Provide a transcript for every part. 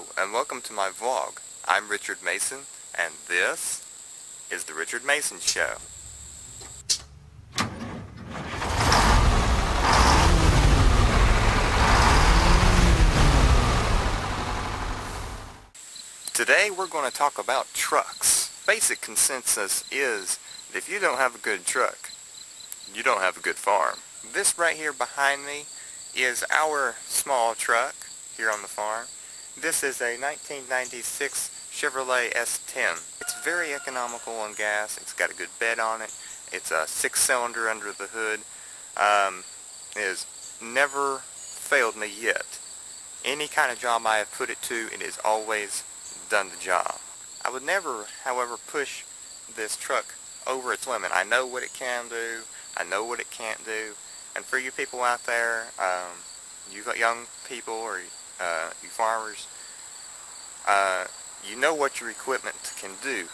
Hello, and welcome to my vlog. I'm Richard Mason, and this is The Richard Mason Show. Today we're going to talk about trucks. Basic consensus is that if you don't have a good truck, you don't have a good farm. This right here behind me is our small truck here on the farm. This is a 1996 Chevrolet S10. It's very economical on gas. It's got a good bed on it. It's a 6-cylinder under the hood. It has never failed me yet. Any kind of job I have put it to, it has always done the job. I would never, however, push this truck over its limit. I know what it can do. I know what it can't do. And for you people out there, you young people or you farmers, you know what your equipment can do.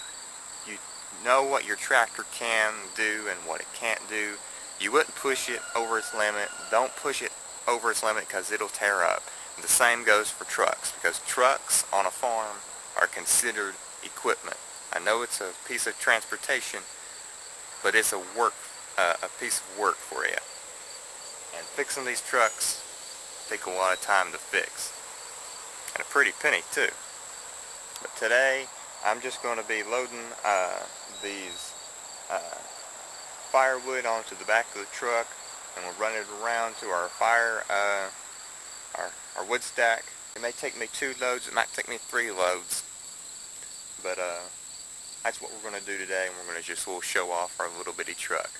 You know what your tractor can do and what it can't do. You wouldn't push it over its limit. Don't push it over its limit because it'll tear up. And the same goes for trucks, because trucks on a farm are considered equipment. I know it's a piece of transportation, but it's a piece of work for you. And fixing these trucks take a lot of time to fix. And a pretty penny too. But today I'm just going to be loading these firewood onto the back of the truck, and we'll run it around to our our wood stack. It may take me 2 loads, it might take me 3 loads, but that's what we're going to do today, and we're going to just show off our little bitty truck.